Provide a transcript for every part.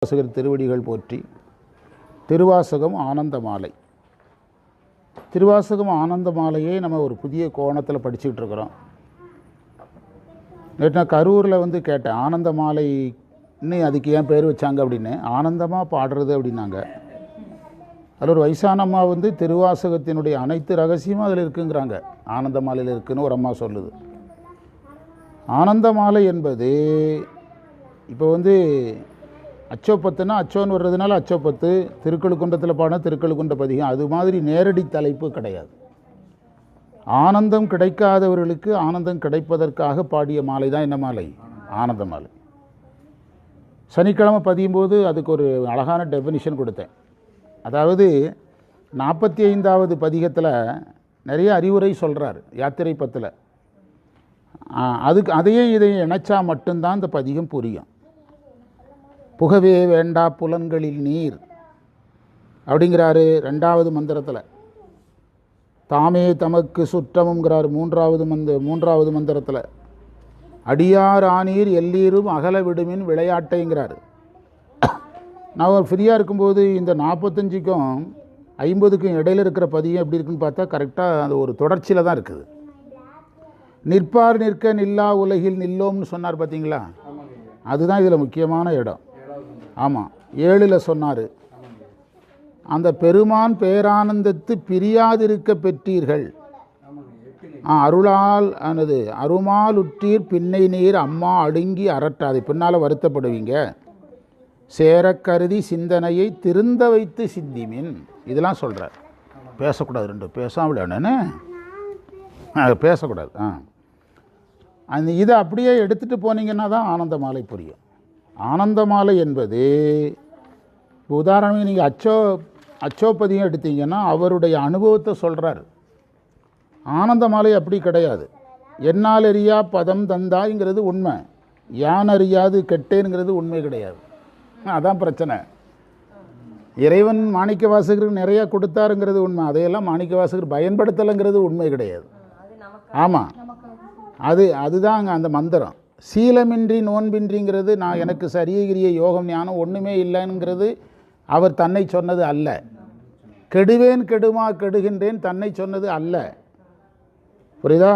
வாசகர் திருவடிகள் போற்றி. திருவாசகம் ஆனந்த மாலை. திருவாசகம் ஆனந்த மாலையை நம்ம ஒரு புதிய கோணத்தில் படிச்சுக்கிட்டு இருக்கிறோம். நேற்று நான் கரூரில் கேட்டேன், ஆனந்த மாலை இன்னும் அதுக்கு ஏன் பேர் வச்சாங்க அப்படின்னு. ஆனந்தமாக பாடுறது அப்படின்னாங்க. அதில் ஒரு வயசான அம்மா திருவாசகத்தினுடைய அனைத்து ரகசியமும் அதில் இருக்குங்கிறாங்க. ஆனந்த மாலையில் இருக்குன்னு ஒரு அம்மா சொல்லுது. ஆனந்த மாலை என்பது இப்போ அச்சோப்பத்துனா அச்சோன்னு வர்றதுனால அச்சோப்பத்து, திருக்கழுக்குன்றத்தில் பாடின திருக்கழுக்குன்ற பதிகம், அது மாதிரி நேரடி தலைப்பு கிடையாது. ஆனந்தம் கிடைக்காதவர்களுக்கு ஆனந்தம் கிடைப்பதற்காக பாடிய மாலை தான் என்ன மாலை? ஆனந்த மாலை. சனிக்கிழமை பதியும்போது அதுக்கு ஒரு அழகான டெஃபினிஷன் கொடுத்தேன். அதாவது 45வது பதிகத்தில் நிறைய அறிவுரை சொல்கிறார் யாத்திரை பத்தில். அதையே இதையும் இணைச்சா மட்டும்தான் இந்த பதிகம் புரியும். புகவே வேண்டா புலன்களில் நீர் அப்படிங்கிறாரு 2வது மந்திரத்தில். தாமே தமக்கு சுற்றமுங்கிறார் 3வது மந்திரத்தில். அடியார் ஆனீர் எல்லீரும் அகல விடுமின் விளையாட்டைங்கிறார். நான் ஃப்ரீயாக இருக்கும்போது இந்த 45க்கும் 50க்கும் இடையில் இருக்கிற பதியம் எப்படி இருக்குன்னு பார்த்தா கரெக்டாக அது ஒரு தொடர்ச்சியில் தான் இருக்குது. நிற்பார் நிற்க நில்லா உலகில் நில்லோம்னு சொன்னார் பார்த்தீங்களா? அதுதான் இதில் முக்கியமான இடம். ஆமாம், 7ல் சொன்னார், அந்த பெருமான் பேரானந்தத்து பிரியாதிருக்க பெற்றீர்கள், அருளால் அருமால் உற்றீர் பின்னை நீர் அம்மா அடுங்கி அரற்றாது, பின்னால் வருத்தப்படுவீங்க, சேரக்கருதி சிந்தனையை திருந்த வைத்து சிந்திமின், இதெல்லாம் சொல்கிறார். பேசக்கூடாது, 2 பேசாமல் என்னன்னு பேசக்கூடாது. இதை அப்படியே எடுத்துகிட்டு போனீங்கன்னா தான் ஆனந்த மாலை புரியும். ஆனந்த மாலை என்பது உதாரணமாக நீங்கள் அச்சோப்பதியும் எடுத்தீங்கன்னா அவருடைய அனுபவத்தை சொல்கிறார். ஆனந்த மாலை அப்படி கிடையாது. என்னால் அறியா பதம் தந்தாய்ங்கிறது உண்மை, யான் அறியாது கெட்டேனுங்கிறது உண்மை கிடையாது. அதான் பிரச்சனை. இறைவன் மாணிக்க வாசகருக்கு நிறையா கொடுத்தாருங்கிறது உண்மை, அதையெல்லாம் மாணிக்க வாசகர் பயன்படுத்தலைங்கிறது உண்மை கிடையாது. ஆமாம், அதுதான் அங்கே அந்த மந்திரம். சீலமின்றி நோன்பின்றிங்கிறது நான் எனக்கு சரியகிரிய யோகம் ஞானம் ஒன்றுமே இல்லைங்கிறது அவர் தன்னை சொன்னது அல்ல. கெடுவேன் கெடுமா கெடுகின்றேன் தன்னை சொன்னது அல்ல. புரியுதா?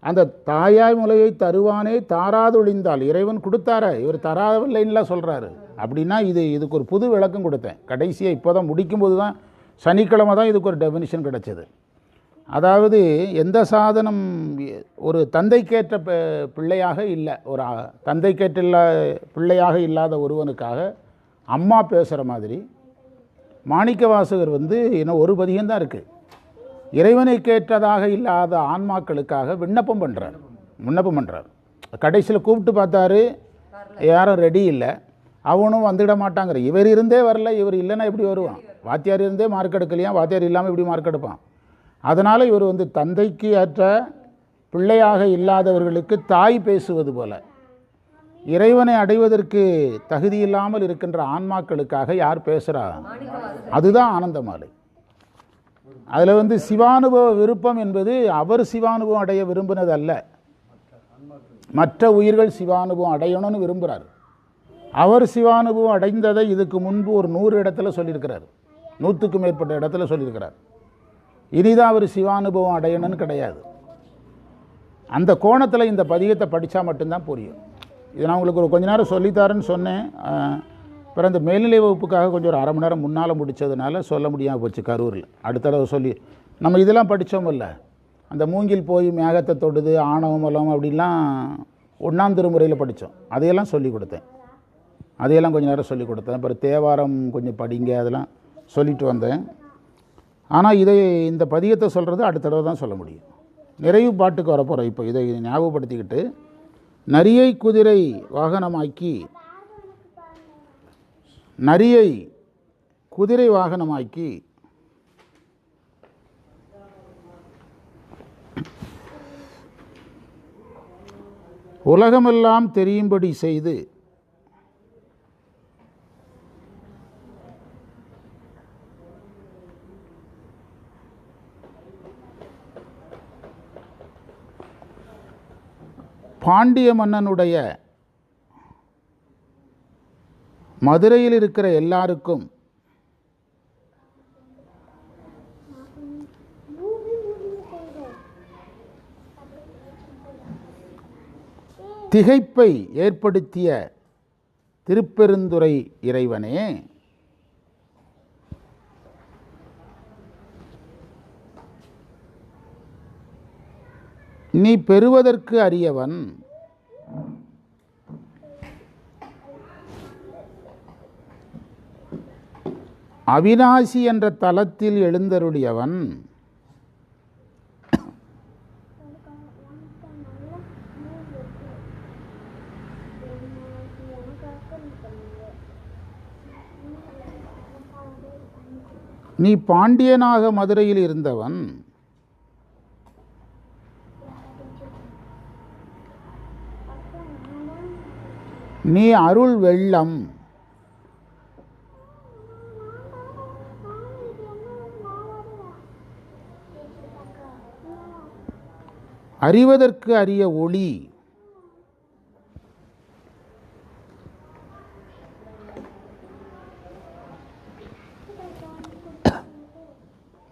அந்த தாயாய் முலையை தருவானே தாராதொழிந்தால், இறைவன் கொடுத்தார, இவர் தராவில்லைன்னுலாம் சொல்கிறாரு. அப்படின்னா இதுக்கு ஒரு புது விளக்கம் கொடுத்தேன் கடைசியாக. இப்போ தான் முடிக்கும்போது தான் சனிக்கிழமை தான் இதுக்கு ஒரு டெஃபினிஷன் கிடச்சிது. அதாவது எந்த சாதனம் ஒரு தந்தைக்கேற்ற பிள்ளையாக இல்லை, ஒரு தந்தைக்கேற்ற பிள்ளையாக இல்லாத ஒருவனுக்காக அம்மா பேசுகிற மாதிரி மாணிக்க வாசகர் இன்னும் ஒரு பதிகம்தான் இருக்குது. இறைவனை கேட்டதாக இல்லாத ஆன்மாக்களுக்காக விண்ணப்பம் பண்ணுறார். கடைசியில் கூப்பிட்டு பார்த்தாரு, யாரும் ரெடி இல்லை, அவனும் வந்துட மாட்டாங்கிற. இவர் இருந்தே வரல, இவர் இல்லைன்னா எப்படி வருவான்? வாத்தியார் இருந்தே மார்க் எடுக்கலையா, வாத்தியார் இல்லாமல் எப்படி மார்க் எடுப்பான்? அதனால் இவர் தந்தைக்கு ஏற்ற பிள்ளையாக இல்லாதவர்களுக்கு தாய் பேசுவது போல இறைவனை அடைவதற்கு தகுதி இல்லாமல் இருக்கின்ற ஆன்மாக்களுக்காக யார் பேசுகிறா? அதுதான் ஆனந்த மாலை. அதில் சிவானுபவ விருப்பம் என்பது அவர் சிவானுபவம் அடைய விரும்பினது அல்ல, மற்ற உயிர்கள் சிவானுபவம் அடையணும்னு விரும்புகிறார். அவர் சிவானுபவம் அடைந்ததை இதுக்கு முன்பு ஒரு 100 இடத்துல சொல்லியிருக்கிறார், 100க்கும் மேற்பட்ட இடத்துல சொல்லியிருக்கிறார். இனிதான் அவர் சிவானுபவம் அடையணும்னு கிடையாது. அந்த கோணத்தில் இந்த பதிகத்தை படித்தா மட்டும்தான் புரியும். இதை நான் உங்களுக்கு கொஞ்ச நேரம் சொல்லித்தாரேன்னு சொன்னேன். அப்புறம் இந்த மேல்நிலை வகுப்புக்காக கொஞ்சம் ஒரு அரை மணி நேரம் முன்னால் முடித்ததுனால சொல்ல முடியாமல் போச்சு கரூரில். அடுத்த தடவை சொல்லி நம்ம இதெல்லாம் படித்தோமில்ல, அந்த மூங்கில் போய் மேகத்தை தொடுது ஆணவம் மலம் அப்படின்லாம் 1ஆம் திருமுறையில் படித்தோம். அதையெல்லாம் சொல்லி கொடுத்தேன். அதையெல்லாம் கொஞ்சம் நேரம் சொல்லி கொடுத்தேன். அப்புறம் தேவாரம் கொஞ்சம் படிங்க, அதெல்லாம் சொல்லிட்டு வந்தேன். ஆனால் இந்த பதிகத்தை சொல்கிறது அடுத்த தடவை தான் சொல்ல முடியும். நிறைவு பாட்டுக்கு வரப்போகிறோம். இப்போ இதை ஞாபகப்படுத்திக்கிட்டு, நரியை குதிரை வாகனமாக்கி, நரியை குதிரை வாகனமாக்கி உலகமெல்லாம் தெரியும்படி செய்து பாண்டிய மன்னனுடைய மதுரையில் இருக்கிற எல்லாருக்கும் திகைப்பை ஏற்படுத்திய திருப்பெருந்துறை இறைவனே, நீ பெறுவதற்கு அரியவன். அவிநாசி என்ற தலத்தில் எழுந்தருளியவன். நீ பாண்டியனாக மதுரையில் இருந்தவன். நீ அருள் வெள்ளம். அறிவதற்கு அரிய ஒளி.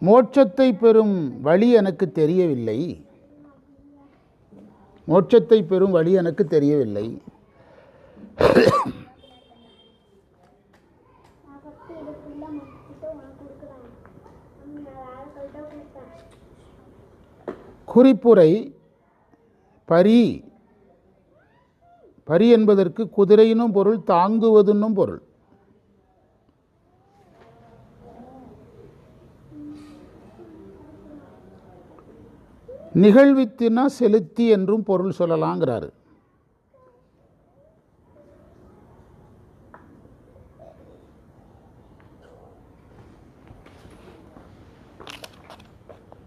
மோட்சத்தை பெறும் வழி எனக்கு தெரியவில்லை. மோட்சத்தை பெறும் வழி எனக்கு தெரியவில்லை. குறிப்புரை. பரி. பரி என்பதற்கு குதிரையினும் பொருள், தாங்குவதுன்னும் பொருள். நிகழ்வித்தினா செலுத்தி என்றும் பொருள் சொல்லலாங்கிறாரு.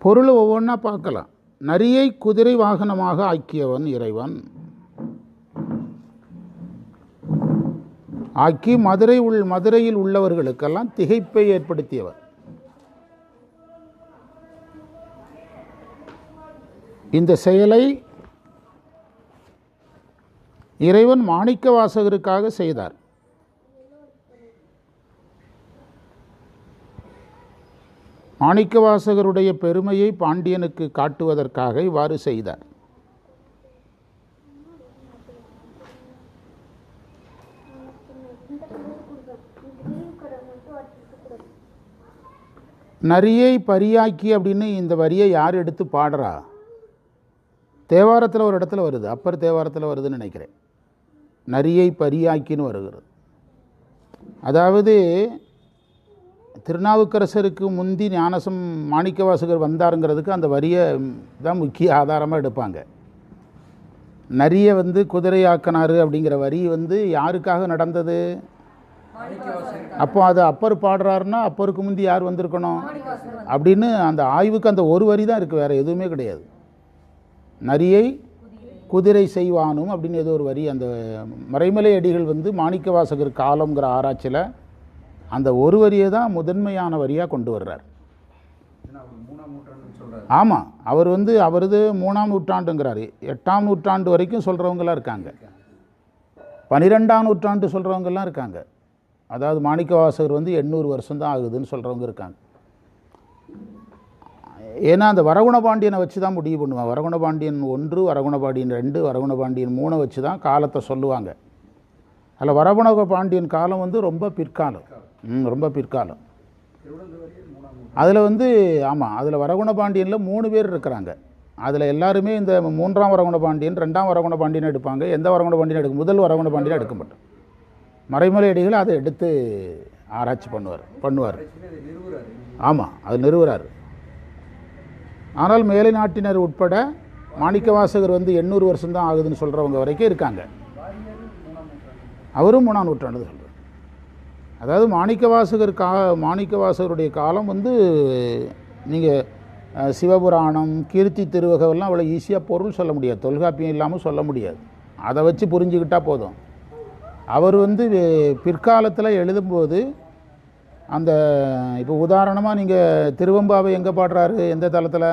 பொருளை ஒவ்வொன்றா பார்க்கலாம். நரியை குதிரை வாகனமாக ஆக்கியவன் இறைவன். ஆக்கி மதுரையில் உள்ளவர்களுக்கெல்லாம் திகைப்பை ஏற்படுத்தியவர். இந்த செயலை இறைவன் மாணிக்கவாசகருக்காக செய்தார். மாணிக்கவாசகருடைய பெருமையை பாண்டியனுக்கு காட்டுவதற்காக இவ்வாறு செய்தார். நரியை பரியாக்கி அப்படின்னு இந்த வரியை யார் எடுத்து பாடுறா? தேவாரத்தில் ஒரு இடத்துல வருது, அப்பர் தேவாரத்தில் வருதுன்னு நினைக்கிறேன். நரியை பரியாக்கின்னு வருகிறது. அதாவது திருநாவுக்கரசருக்கு முந்தி ஞானசம் மாணிக்கவாசகர் வந்தாருங்கிறதுக்கு அந்த வரியை தான் முக்கிய ஆதாரமாக எடுப்பாங்க. நரியை குதிரையாக்கினார் அப்படிங்கிற வரி யாருக்காக நடந்தது? அப்போ அது அப்பர் பாடுறாருன்னா அப்பருக்கு முந்தி யார் வந்திருக்கணும் அப்படின்னு அந்த ஆய்வுக்கு அந்த ஒரு வரி தான் இருக்குது, வேறு எதுவுமே கிடையாது. நரியை குதிரை செய்வானும் அப்படின்னு ஏதோ ஒரு வரி. அந்த மறைமலை அடிகள் மாணிக்கவாசகர் காலங்கிற ஆராய்ச்சியில் அந்த ஒரு வரியை தான் முதன்மையான வரியாக கொண்டு வர்றார். ஆமாம், அவர் அவரது 3ஆம் நூற்றாண்டுங்கிறாரு. 8ஆம் நூற்றாண்டு வரைக்கும் சொல்கிறவங்களாம் இருக்காங்க, 12ஆம் நூற்றாண்டு சொல்கிறவங்கெல்லாம் இருக்காங்க. அதாவது மாணிக்கவாசகர் 800 வருஷம்தான் ஆகுதுன்னு சொல்கிறவங்க இருக்காங்க. ஏன்னா அந்த வரகுணபாண்டியனை வச்சு தான் முடிவு பண்ணுவாங்க. வரகுணபாண்டியன் 1, வரகுணபாண்டியன் 2, வரகுணபாண்டியன் 3 வச்சு தான் காலத்தை சொல்லுவாங்க. அதில் வரகுணபாண்டியன் காலம் ரொம்ப பிற்காலம், ரொம்ப பிற்காலம். அதில் ஆமாம், அதில் வரகுணபாண்டியனில் 3 பேர் இருக்கிறாங்க. அதில் எல்லாருமே இந்த 3ஆம் வரகுணபாண்டியன், 2ஆம் வரகுணபாண்டியன் எடுப்பாங்க. எந்த வரகுணபாண்டியன் எடுக்கும்? முதல் வரகுணபாண்டியன் எடுக்க மாட்டோம். மறைமலை அடிகள் அதை எடுத்து ஆராய்ச்சி பண்ணுவார். ஆமாம், அது நிறுவுறார். ஆனால் மேலை நாட்டினர் உட்பட மாணிக்கவாசகர் 800 வருஷம்தான் ஆகுதுன்னு சொல்கிறவங்க வரைக்கும் இருக்காங்க. அவரும் 3ஆம் நூற்றாண்டு சொல்கிறார். அதாவது மாணிக்கவாசகருடைய காலம் நீங்கள் சிவபுராணம், கீர்த்தி திருவகவெல்லாம் அவ்வளோ ஈஸியாக பொருள் சொல்ல முடியாது, தொல்காப்பியம் இல்லாமல் சொல்ல முடியாது. அதை வச்சு புரிஞ்சுக்கிட்டால் போதும். அவர் பிற்காலத்தில் எழுதும்போது அந்த இப்போ உதாரணமாக நீங்கள் திருவெம்பாவை எங்கே பாடுறாரு? எந்த தளத்தில்?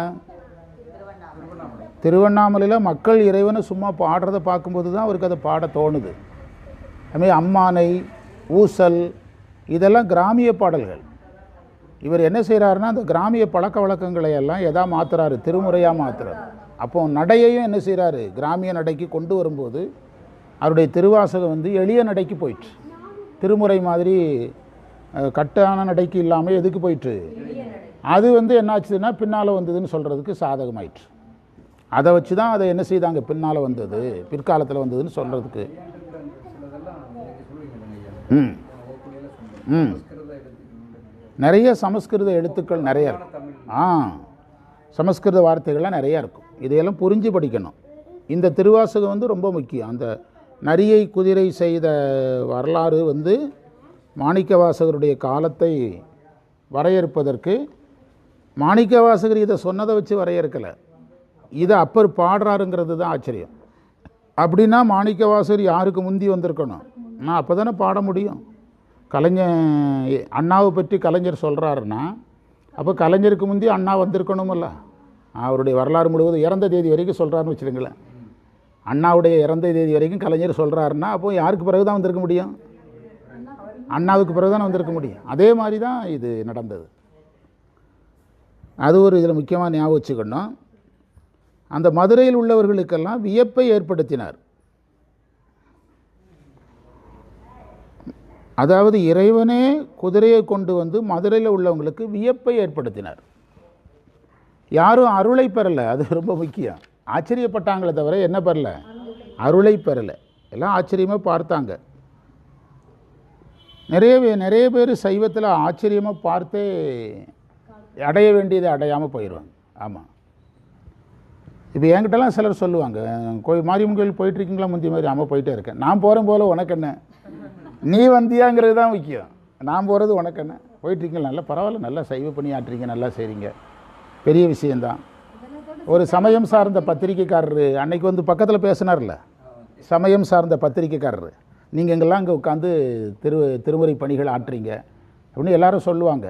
திருவண்ணாமலையில் மக்கள் இறைவனை சும்மா பாடுறதை பார்க்கும்போது தான் அவருக்கு அதை பாட தோணுது. அதுமாதிரி அம்மானை, ஊசல், இதெல்லாம் கிராமிய பாடல்கள். இவர் என்ன செய்கிறாருன்னா அந்த கிராமிய பழக்க வழக்கங்களை எல்லாம் எதா மாற்றுறாரு, திருமுறையாக மாற்றுறாரு. அப்போ நடையையும் என்ன செய்கிறாரு, கிராமிய நடைக்கு கொண்டு வரும்போது அவருடைய திருவாசகம் வந்து எளிய நடைக்கு போயிட்டு, திருமுறை மாதிரி கட்டான நடைக்கு இல்லாமல் எதுக்கு போயிட்டு, அது வந்து என்னாச்சுன்னா பின்னால் வந்ததுன்னு சொல்கிறதுக்கு சாதகமாயிற்று. அதை வச்சு தான் அதை என்ன செய்தாங்க, பின்னால் வந்தது, பிற்காலத்தில் வந்ததுன்னு சொல்கிறதுக்கு. ம் ம் நிறைய சமஸ்கிருத எழுத்துக்கள் நிறைய இருக்கும். சமஸ்கிருத வார்த்தைகள்லாம் நிறையா இருக்கும். இதையெல்லாம் புரிஞ்சு படிக்கணும். இந்த திருவாசகம் வந்து ரொம்ப முக்கியம். அந்த நரியை குதிரை செய்த வரலாறு வந்து மாணிக்கவாசகருடைய காலத்தை வரையறுப்பதற்கு, மாணிக்கவாசகர் இதை சொன்னதை வச்சு வரையறுக்கலை, இதை அப்பர் பாடுறாருங்கிறது தான் ஆச்சரியம். அப்படின்னா மாணிக்கவாசகர் யாருக்கு முந்தி வந்திருக்கணும், நான் அப்போ தானே பாட முடியும். கலைஞர் அண்ணாவை பற்றி கலைஞர் சொல்கிறாருன்னா அப்போ கலைஞருக்கு முந்தி அண்ணா வந்திருக்கணுமில்ல. அவருடைய வரலாறு முழுவதும் இறந்த தேதி வரைக்கும் சொல்கிறாருன்னு வச்சுருங்களேன். அண்ணாவுடைய இறந்த தேதி வரைக்கும் கலைஞர் சொல்கிறாருன்னா அப்போ யாருக்கு பிறகு தான் வந்திருக்க முடியும், அண்ணாவுக்கு பிறகு தான் வந்திருக்க முடியும். அதே மாதிரி தான் இது நடந்தது. அது ஒரு இதில் முக்கியமாக ஞாபகம் வச்சுக்கணும். அந்த மதுரையில் உள்ளவர்களுக்கெல்லாம் வியப்பை ஏற்படுத்தினார். அதாவது இறைவனே குதிரையை கொண்டு வந்து மதுரையில் உள்ளவங்களுக்கு வியப்பை ஏற்படுத்தினார். யாரும் அருளை பெறலை, அது ரொம்ப முக்கியம். ஆச்சரியப்பட்டாங்களே தவிர என்ன பெறலை, அருளை பெறலை. எல்லாம் ஆச்சரியமாக பார்த்தாங்க. நிறைய பேர் சைவத்தில் ஆச்சரியமாக பார்த்தே அடைய வேண்டியதை அடையாமல் போயிடுவாங்க. ஆமாம், இப்போ என்கிட்டலாம் சிலர் சொல்லுவாங்க, மாரியம்மன் கோயில் போயிட்டுருக்கீங்களா முந்தி மாதிரி? ஆமாம் போயிட்டே இருக்கேன். நான் போகிறேன் போல் உனக்கு என்ன, நீ வந்தியாங்கிறது தான் முக்கியம். நான் போகிறது உனக்கு என்ன, போயிட்டுருக்கீங்களா, நல்லா பரவாயில்ல, நல்லா சைவ பணி ஆட்டுறீங்க, நல்லா செய்கிறீங்க, பெரிய விஷயந்தான். ஒரு சமயம் சார்ந்த பத்திரிக்கைக்காரர் அன்னைக்கு வந்து பக்கத்தில் பேசினார்ல, சமயம் சார்ந்த பத்திரிக்கைக்காரர், நீங்கள் எங்கெல்லாம் இங்கே உட்காந்து திருமுறை பணிகள் ஆட்டுறீங்க அப்படின்னு எல்லாரும் சொல்லுவாங்க.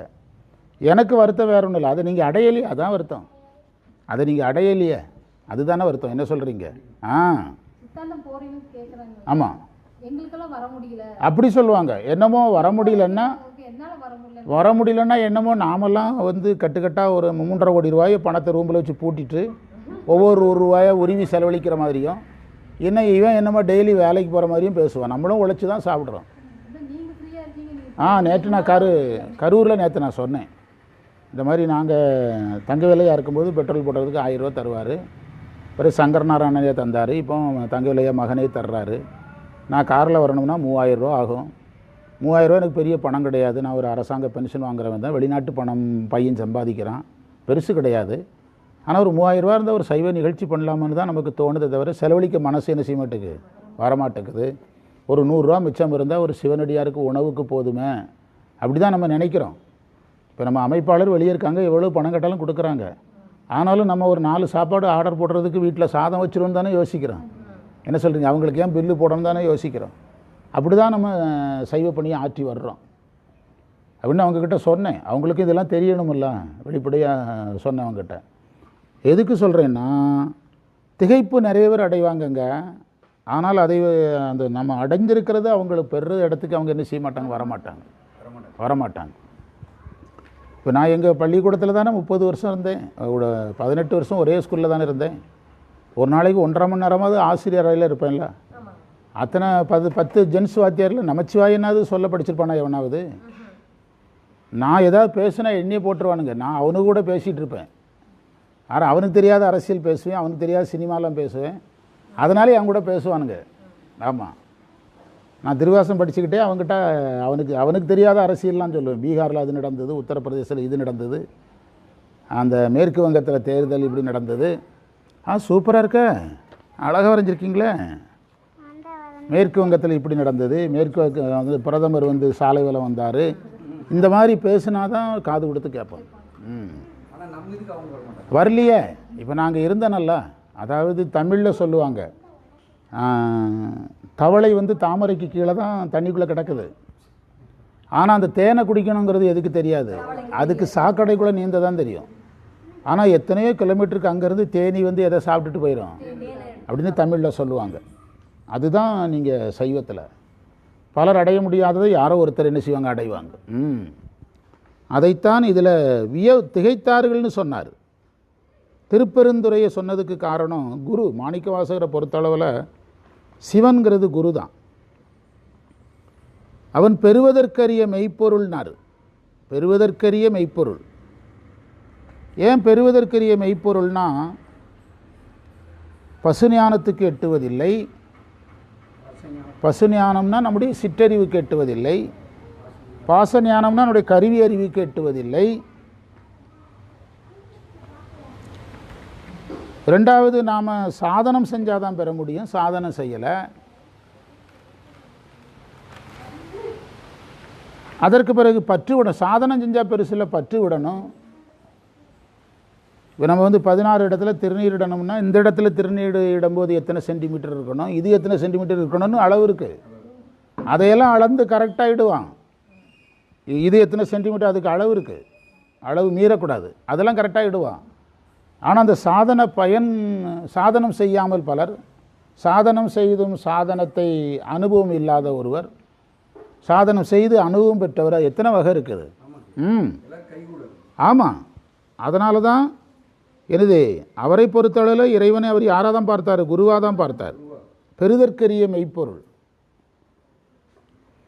எனக்கு வருத்தம் வேற ஒன்றும் இல்லை, அதை நீங்கள் அடையலையே, அதான் வருத்தம். அதை நீங்கள் அடையலையே, அதுதானே வருத்தம். என்ன சொல்கிறீங்க? ஆமாம், அப்படி சொல்லுவாங்க. என்னமோ வர முடியலன்னா என்னமோ நாமெல்லாம் வந்து கட்டுக்கட்டாக ஒரு 3.5 கோடி ரூபாயை பணத்தை ரூமில் வச்சு பூட்டிட்டு ஒவ்வொரு ரூபாயை உரிமை செலவழிக்கிற மாதிரியும், இன்னும் இவன் என்னமோ டெய்லி வேலைக்கு போகிற மாதிரியும் பேசுவான். நம்மளும் உழைச்சி தான் சாப்பிட்றோம். நேற்று நான் கரூரில் நேற்று நான் சொன்னேன், இந்த மாதிரி நாங்கள் தங்க விலையாக இருக்கும்போது பெட்ரோல் போடுறதுக்கு 1000 ரூபா தருவார். பிறகு சங்கரநாராயணனே தந்தார், இப்போ தங்க விலையாக மகனே தர்றாரு. நான் காரில் வரணும்னா 3000 ரூபா ஆகும். 3000 ரூபா எனக்கு பெரிய பணம் கிடையாது. நான் ஒரு அரசாங்க பென்ஷன் வாங்குறவன் தான், வெளிநாட்டு பணம் பையன் சம்பாதிக்கிறான், பெருசு கிடையாது. ஆனால் ஒரு 3000 ரூபா இருந்தால் ஒரு சைவ நிகழ்ச்சி பண்ணலாமான்னு தான் நமக்கு தோணுதே தவிர செலவழிக்க மனசு என்ன செய்ய மாட்டேங்குது, வரமாட்டேங்குது. ஒரு 100 ரூபா மிச்சம் இருந்தால் ஒரு சிவனடியாருக்கு உணவுக்கு போதுமே, அப்படி தான் நம்ம நினைக்கிறோம். இப்போ நம்ம அமைப்பாளர் வெளியே இருக்காங்க, எவ்வளோ பணம் கட்டாலும் கொடுக்குறாங்க. ஆனாலும் நம்ம ஒரு 4 சாப்பாடு ஆர்டர் போடுறதுக்கு வீட்டில் சாதம் வச்சிருவோம் தானே யோசிக்கிறோம். என்ன சொல்கிறீங்க, அவங்களுக்கு ஏன் பில்லு போடணும் தானே யோசிக்கிறோம். அப்படி தான் நம்ம சைவ பணியை ஆற்றி வர்றோம் அப்படின்னு அவங்கக்கிட்ட சொன்னேன். அவங்களுக்கும் இதெல்லாம் தெரியணுமில்ல, வெளிப்படையாக சொன்னேன் அவங்ககிட்ட. எதுக்கு சொல்கிறேன்னா, திகைப்பு நிறைய பேர் அடைவாங்கங்க. ஆனால் அதை அந்த நம்ம அடைஞ்சிருக்கிறது அவங்களுக்கு பெறுற இடத்துக்கு அவங்க என்ன செய்ய மாட்டாங்க, வரமாட்டாங்க. இப்போ நான் எங்கள் பள்ளிக்கூடத்தில் தானே 30 வருஷம் இருந்தேன், 18 வருஷம் ஒரே ஸ்கூலில் தானே இருந்தேன். ஒரு நாளைக்கு 1.5 மணி நேரமாவது ஆசிரியர் அறையில் இருப்பேன்ல. அத்தனை 10 ஜென்ஸ் வாத்தியாரில் நமச்சிவாயனாவது சொல்ல படிச்சிருப்பானா எவனாவது? நான் ஏதாவது பேசுனா எண்ணெய் போட்டுருவானுங்க. நான் அவனுக்கு கூட பேசிகிட்டு இருப்பேன். ஆனால் அவனுக்கு தெரியாத அரசியல் பேசுவேன், அவனுக்கு தெரியாத சினிமாலாம் பேசுவேன். அதனாலே அவன் கூட பேசுவானுங்க. ஆமாம், நான் திருவாசம் படிச்சுக்கிட்டே அவங்ககிட்ட அவனுக்கு தெரியாத அரசியல்லாம் சொல்லுவேன். பீகாரில் அது நடந்தது, உத்தரப்பிரதேசத்தில் இது நடந்தது, அந்த மேற்கு வங்கத்தில் தேர்தல் இப்படி நடந்தது. சூப்பராக இருக்க, அழகாக வரைஞ்சிருக்கீங்களே. மேற்கு வங்கத்தில் இப்படி நடந்தது, மேற்கு வந்து பிரதமர் வந்து சாலை வேலை வந்தார், இந்த மாதிரி பேசுனா தான் காது கொடுத்து கேட்போம். வரலையே. இப்போ நாங்கள் இருந்தோன்னல்ல, அதாவது தமிழில் சொல்லுவாங்க, தவளை வந்து தாமரைக்கு கீழே தான் தண்ணிக்குள்ளே கிடக்குது. ஆனால் அந்த தேனை குடிக்கணுங்கிறது எதுக்கு தெரியாது, அதுக்கு சாக்கடைக்குள்ளே நீந்த தான் தெரியும். ஆனால் எத்தனையோ கிலோமீட்டருக்கு அங்கேருந்து தேனி வந்து எதை சாப்பிட்டுட்டு போயிடும் அப்படின்னு தமிழில் சொல்லுவாங்க. அதுதான் நீங்கள் சைவத்தில் பலர் அடைய முடியாததை யாரோ ஒருத்தர் என்ன செய்வாங்க, அடைவாங்க. அதைத்தான் இதில் திகைத்தார்கள்னு சொன்னார். திருப்பெருந்துறையை சொன்னதுக்கு காரணம் குரு. மாணிக்கவாசகரை பொறுத்தளவில் சிவன்கிறது குரு தான். அவன் பெறுவதற்கரிய மெய்ப்பொருள்னார். பெறுவதற்கரிய மெய்ப்பொருள். ஏன் பெறுவதற்கரிய மெய்ப்பொருள்னா, பசுஞானத்துக்கு எட்டுவதில்லை. பசுஞானம்னா நம்முடைய சிற்றறிவுக்கு எட்டுவதில்லை. பாசஞானம்னா நம்முடைய கருவி அறிவுக்கு எட்டுவதில்லை. ரெண்டாவது, நாம் சாதனம் செஞ்சால் தான் பெற முடியும். சாதனம் செய்யலை. அதற்கு பிறகு பற்று விடணும். சாதனம் செஞ்சால் பெருசில் பற்று விடணும். இப்போ நம்ம 16 இடத்துல திருநீர் இடணும்னா, இந்த இடத்துல திருநீர் இடும்போது எத்தனை சென்டிமீட்டர் இருக்கணும், இது எத்தனை சென்டிமீட்டர் இருக்கணும்னு அளவு இருக்குது. அதையெல்லாம் அளந்து கரெக்டாக இடுவான். இது எத்தனை சென்டிமீட்டர், அதுக்கு அளவு இருக்குது. அளவு மீறக்கூடாது. அதெல்லாம் கரெக்டாக இடுவான். ஆனால் அந்த சாதனம் செய்யாமல் பலர், சாதனம் செய்தும் சாதனத்தை அனுபவம் இல்லாத ஒருவர், சாதனம் செய்து அனுபவம் பெற்றவர், எத்தனை வகை இருக்குது. ஆமாம். அதனால தான் எனது அவரை பொறுத்தளவில் இறைவனை அவர் யாராக தான் பார்த்தார், குருவாக தான் பார்த்தார். பெறுதற்கரிய மெய்ப்பொருள்.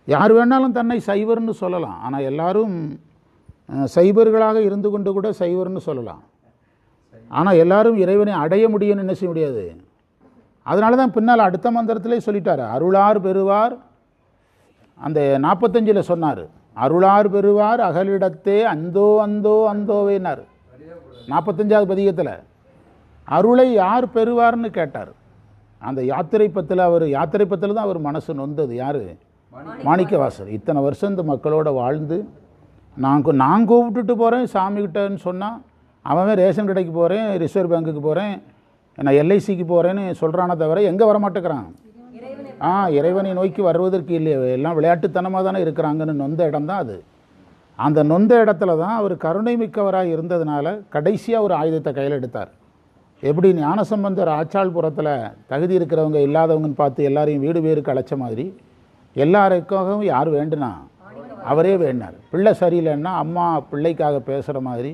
யார் வேணாலும் தன்னை சைவர்னு சொல்லலாம். ஆனால் எல்லாரும் சைவர்களாக இருந்து கொண்டு கூட சைவர்னு சொல்லலாம். ஆனால் எல்லாரும் இறைவனை அடைய முடியும்னு என்ன செய்ய முடியாது. அதனால தான் பின்னால் அடுத்த மந்திரத்திலே சொல்லிட்டார், அருளார் பெறுவார். அந்த 45 சொன்னார், அருளார் பெறுவார் அகலிடத்தே அந்தோ அந்தோ அந்தோவேனார். 45வது பதிகத்தில் அருளை யார் பெறுவார்னு கேட்டார். அந்த யாத்திரை பத்தில் தான் அவர் மனசு நொந்தது. யார்? மாணிக்கவாசர். இத்தனை வருஷம் இந்த மக்களோட வாழ்ந்து நான் கூப்பிட்டுட்டு போகிறேன் சாமிகிட்டன்னு சொன்னால், அவன் ரேஷன் கடைக்கு போகிறேன், ரிசர்வ் பேங்க்குக்கு போகிறேன், நான் எல்ஐசிக்கு போகிறேன்னு சொல்கிறானே தவிர எங்கே வரமாட்டேங்கிறான். இறைவனை நோக்கி வருவதற்கு இல்லையே, எல்லாம் விளையாட்டுத்தனமாக தானே இருக்கிறாங்கன்னு நொந்த இடம் தான் அது. அந்த நொந்த இடத்துல தான் அவர் கருணை மிக்கவராக இருந்ததுனால கடைசியாக ஒரு ஆயுதத்தை கையில் எடுத்தார். எப்படி ஞானசம்பந்தர் ஆச்சாள்புரத்தில் தகுதி இருக்கிறவங்க இல்லாதவங்கன்னு பார்த்து எல்லாரையும் வீடு பேருக்கு அழைச்ச மாதிரி, எல்லாருக்காகவும் யார் வேண்டுனா அவரே வேண்டினார். பிள்ளை சரியில்லைன்னா அம்மா பிள்ளைக்காக பேசுகிற மாதிரி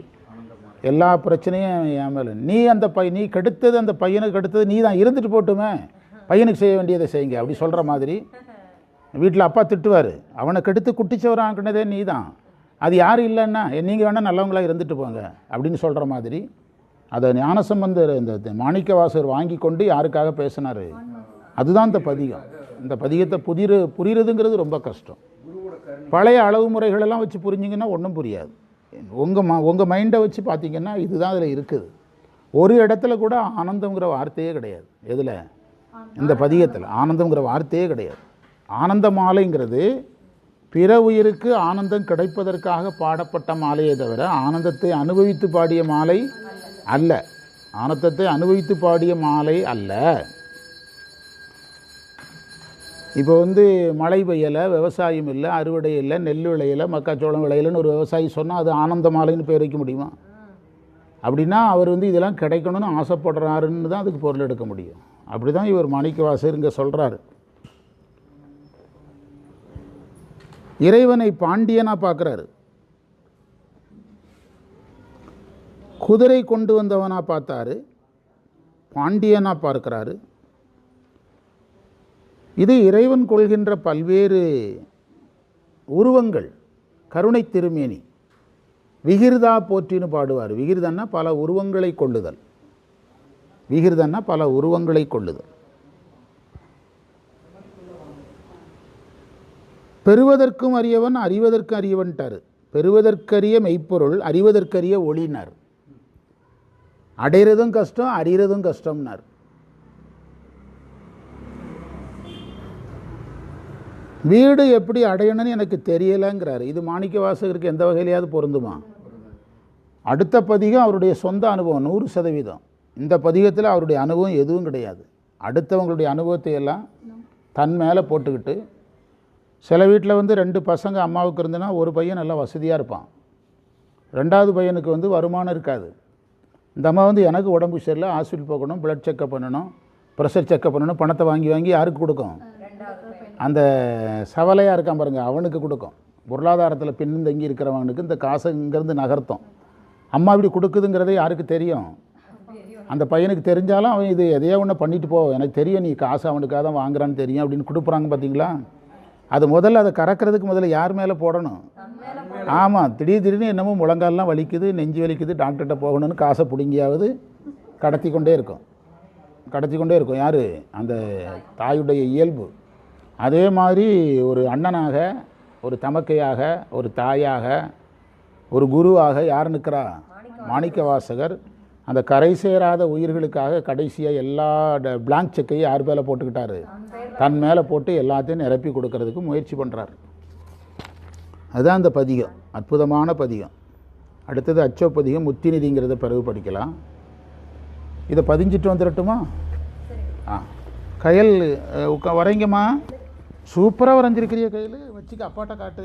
எல்லா பிரச்சனையும் என் மேலே, நீ கெடுத்தது, அந்த பையனுக்கு கெடுத்தது நீ தான், இருந்துட்டு போட்டுமே, பையனுக்கு செய்ய வேண்டியதை செய்யுங்க அப்படி சொல்கிற மாதிரி. வீட்டில் அப்பா திட்டுவார், அவனை கெடுத்து குட்டிச்சவராங்கினதே நீ தான், அது யாரும் இல்லைன்னா நீங்கள் வேணால் நல்லவங்களாக இருந்துட்டு போங்க அப்படின்னு சொல்கிற மாதிரி. அதை ஞானசம்பந்தர் இந்த மாணிக்கவாசகர் வாங்கி கொண்டு யாருக்காக பேசினார். அதுதான் இந்த பதிகம். இந்த பதிகத்தை புரியுறதுங்கிறது ரொம்ப கஷ்டம். பழைய அளவு முறைகளெல்லாம் வச்சு புரிஞ்சிங்கன்னா ஒன்றும் புரியாது. உங்கள் மைண்டை வச்சு பார்த்தீங்கன்னா இதுதான் அதில் இருக்குது. ஒரு இடத்துல கூட ஆனந்தங்கிற வார்த்தையே கிடையாது. எதில்? இந்த பதிகத்தில் ஆனந்தங்கிற வார்த்தையே கிடையாது. ஆனந்த மாலைங்கிறது பிற உயிருக்கு ஆனந்தம் கிடைப்பதற்காக பாடப்பட்ட மாலையே தவிர ஆனந்தத்தை அனுபவித்து பாடிய மாலை அல்ல. ஆனந்தத்தை அனுபவித்து பாடிய மாலை அல்ல. இப்போ மழை பெய்யலை, விவசாயம் இல்லை, அறுவடை இல்லை, நெல் விளையலை, மக்காச்சோளம் விளையலைன்னு ஒரு விவசாயி சொன்னால் அது ஆனந்த மாலைன்னு பேர் வைக்க முடியுமா? அப்படின்னா அவர் இதெல்லாம் கிடைக்கணும்னு ஆசைப்படுறாருன்னு தான் அதுக்கு பொருள் எடுக்க முடியும். அப்படி தான் இவர் மாணிக்கவாசகர் இங்கே சொல்கிறாரு. இறைவனை பாண்டியனாக பார்க்குறாரு, குதிரை கொண்டு வந்தவனாக பார்த்தாரு, பாண்டியனாக பார்க்குறாரு. இது இறைவன் கொள்கின்ற பல்வேறு உருவங்கள். கருணை திருமேனி. விகிர்தா போற்றின்னு பாடுவார். விகிர்தன்னா பல உருவங்களை கொள்ளுதல். விகிர்தன்னா பல உருவங்களை கொள்ளுதல். பெறுவதற்கும் அறியவன் அறிவதற்கு அறியவன்ட்டார். பெறுவதற்கரிய மெய்ப்பொருள், அறிவதற்கரிய ஒளினார். அடைகிறதும் கஷ்டம், அறிகிறதும் கஷ்டம்னார். வீடு எப்படி அடையணும்னு எனக்கு தெரியலைங்கிறார். இது மாணிக்கவாசகருக்கு எந்த வகையிலையாவது பொருந்துமா? அடுத்த பதிகம் அவருடைய சொந்த அனுபவம் 100%. இந்த பதிகத்தில் அவருடைய அனுபவம் எதுவும் கிடையாது. அடுத்தவங்களுடைய அனுபவத்தை எல்லாம் தன் மேலே போட்டுக்கிட்டு, சில வீட்டில் 2 பசங்க அம்மாவுக்கு இருந்துன்னா ஒரு பையன் நல்லா வசதியாக இருப்பான், 2வது பையனுக்கு வருமானம் இருக்காது. இந்த அம்மா எனக்கு உடம்பு சரியில்லை, ஹாஸ்பிட்டல் போகணும், பிளட் செக்கப் பண்ணணும், ப்ரெஷர் செக்கப் பண்ணணும், பணத்தை வாங்கி யாருக்கு கொடுக்கும்? அந்த சவலையாக இருக்கான் பாருங்க, அவனுக்கு கொடுக்கும். பொருளாதாரத்தில் பின்தங்கி இருக்கிறவனுக்கு இந்த காசை இங்கேருந்து நகர்த்தும். அம்மா இப்படி கொடுக்குதுங்கிறதே யாருக்கு தெரியும்? அந்த பையனுக்கு தெரிஞ்சாலும் அவன் இது எதையோ ஒன்று பண்ணிட்டு போ, எனக்கு தெரியும் நீ காசு அவனுக்காக தான் வாங்குறான்னு தெரியும் அப்படின்னு கொடுக்குறாங்க பார்த்தீங்களா? அது முதல்ல அதை கறக்கிறதுக்கு முதல்ல யார் மேலே போடணும்? ஆமாம், திடீர்னு என்னமோ முழங்கால்லாம் வலிக்குது, நெஞ்சு வலிக்குது, டாக்டர்கிட்ட போகணும்னு காசை பிடுங்கியாவது கடத்தி கொண்டே இருக்கும். யார்? அந்த தாயுடைய இயல்பு. அதே மாதிரி ஒரு அண்ணனாக, ஒரு தமக்கையாக, ஒரு தாயாக, ஒரு குருவாக யார் நிற்கிறா? மாணிக்க வாசகர். அந்த கரை சேராத உயிர்களுக்காக கடைசியாக எல்லா பிளாங்க் செக்கையும் யார் மேலே போட்டுக்கிட்டாரு? தன் மேலே போட்டு எல்லாத்தையும் நிரப்பி கொடுக்கறதுக்கு முயற்சி பண்ணுறார். அதுதான் அந்த பதிகம், அற்புதமான பதிகம். அடுத்தது அச்சோ பதிகம், முத்திநிதிங்கிறத பிறகு படிக்கலாம். இதை பதிஞ்சிட்டு வந்துடட்டுமா? கயல் வரைங்கம்மா, சூப்பராக வரைஞ்சிருக்கிறிய கையில் வச்சுக்க, அப்பாட்ட காட்டு.